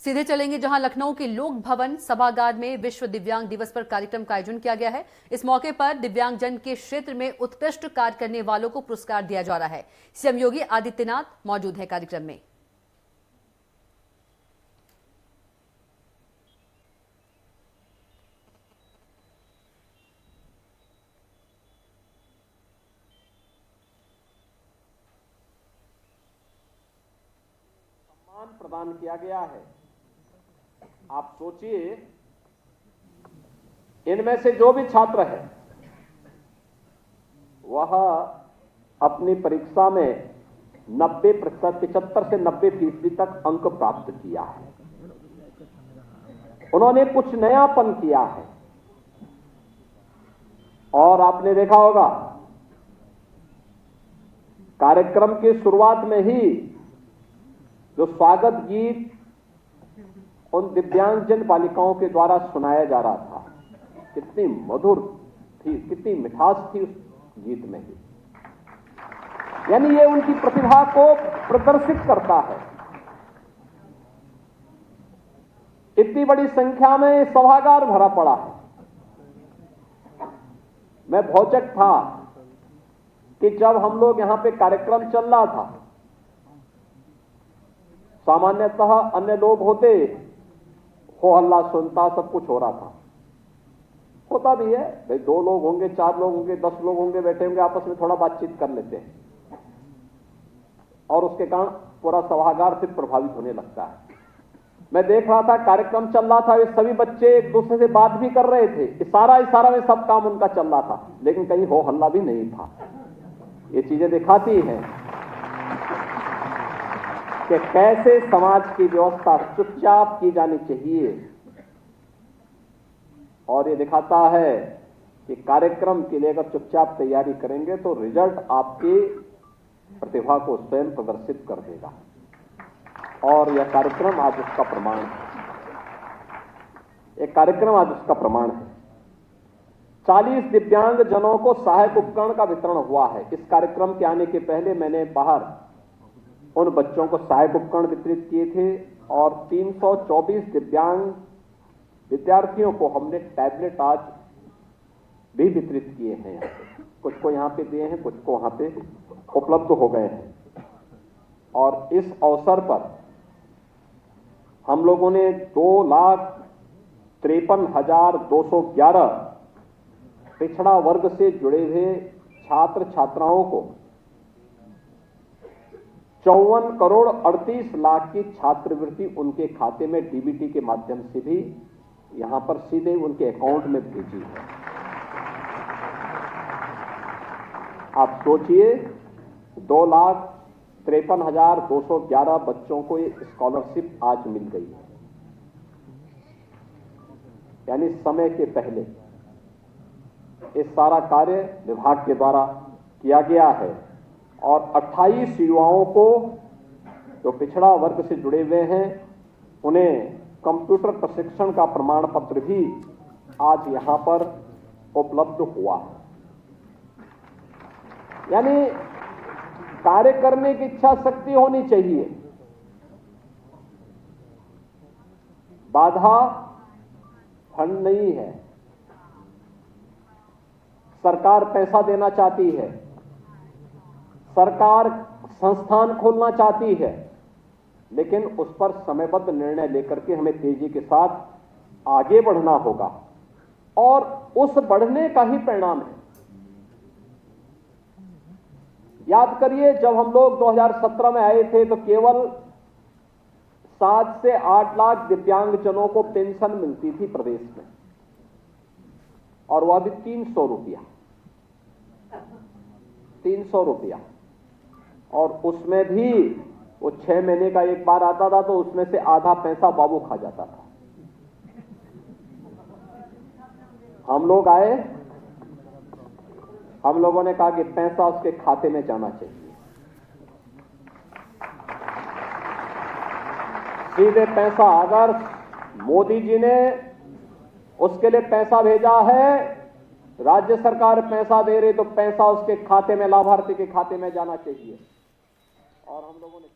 सीधे चलेंगे जहां लखनऊ के लोक भवन सभागार में विश्व दिव्यांग दिवस पर कार्यक्रम का आयोजन किया गया है। इस मौके पर दिव्यांगजन के क्षेत्र में उत्कृष्ट कार्य करने वालों को पुरस्कार दिया जा रहा है। सीएम योगी आदित्यनाथ मौजूद है कार्यक्रम में। सम्मान प्रदान किया गया है। आप सोचिए, इनमें से जो भी छात्र है वह अपनी परीक्षा में 90% 75 से 90% तक अंक प्राप्त किया है। उन्होंने कुछ नयापन किया है। और आपने देखा होगा, कार्यक्रम की शुरुआत में ही जो स्वागत गीत उन दिव्यांगजन बालिकाओं के द्वारा सुनाया जा रहा था, कितनी मधुर थी, कितनी मिठास थी उस गीत में ही। यानी ये उनकी प्रतिभा को प्रदर्शित करता है। इतनी बड़ी संख्या में सभागार भरा पड़ा है। मैं भौचक था कि जब हम लोग यहां पे कार्यक्रम चल रहा था, सामान्यतः अन्य लोग होते, हो हल्ला सुनता, सब कुछ हो रहा था, होता भी है भाई, 2 लोग होंगे, 4 लोग होंगे, 10 लोग होंगे, बैठे होंगे, आपस में थोड़ा बातचीत कर लेते हैं और उसके कारण पूरा सभागार फिर प्रभावित होने लगता है। मैं देख रहा था, कार्यक्रम चल रहा था, वे सभी बच्चे एक दूसरे से बात भी कर रहे थे, इशारा में सब काम उनका चल रहा था, लेकिन कहीं हो हल्ला भी नहीं था। ये चीजें दिखाती हैं कि कैसे समाज की व्यवस्था चुपचाप की जानी चाहिए, और ये दिखाता है कि कार्यक्रम के लिए अगर चुपचाप तैयारी करेंगे तो रिजल्ट आपकी प्रतिभा को स्वयं प्रदर्शित कर देगा। और यह कार्यक्रम आज उसका प्रमाण है। एक कार्यक्रम आज उसका प्रमाण है। 40 दिव्यांग जनों को सहायक उपकरण का वितरण हुआ है। इस कार्यक्रम के आने के पहले मैंने बाहर उन बच्चों को सहायक उपकरण वितरित किए थे और 324 दिव्यांग विद्यार्थियों को हमने टैबलेट आज भी वितरित किए हैं। यहाँ पे कुछ को यहाँ पे दिए हैं, कुछ को वहां पे उपलब्ध हो गए हैं। और इस अवसर पर हम लोगों ने 2,53,211 पिछड़ा वर्ग से जुड़े हुए छात्र छात्राओं को 54 करोड़ 38 लाख की छात्रवृत्ति उनके खाते में डीबीटी के माध्यम से भी यहां पर सीधे उनके अकाउंट में भेजी है। आप सोचिए, 2,53,211 बच्चों को ये स्कॉलरशिप आज मिल गई है। यानी समय के पहले ये सारा कार्य विभाग के द्वारा किया गया है और 28 युवाओं को जो पिछड़ा वर्ग से जुड़े हुए हैं उन्हें कंप्यूटर प्रशिक्षण का प्रमाण पत्र भी आज यहां पर उपलब्ध हुआ है। यानी कार्य करने की इच्छा शक्ति होनी चाहिए। बाधा फंड नहीं है। सरकार पैसा देना चाहती है, सरकार संस्थान खोलना चाहती है, लेकिन उस पर समयबद्ध निर्णय लेकर के हमें तेजी के साथ आगे बढ़ना होगा और उस बढ़ने का ही परिणाम है। याद करिए, जब हम लोग 2017 में आए थे तो केवल 7 से 8 लाख दिव्यांगजनों को पेंशन मिलती थी प्रदेश में, और वह भी 300 रुपया, 300 रुपया। और उसमें भी वो 6 महीने का एक बार आता था, तो उसमें से आधा पैसा बाबू खा जाता था। हम लोग आए, हम लोगों ने कहा कि पैसा उसके खाते में जाना चाहिए, सीधे पैसा। अगर मोदी जी ने उसके लिए पैसा भेजा है, राज्य सरकार पैसा दे रही, तो पैसा उसके खाते में, लाभार्थी के खाते में जाना चाहिए। और हम लोगों ने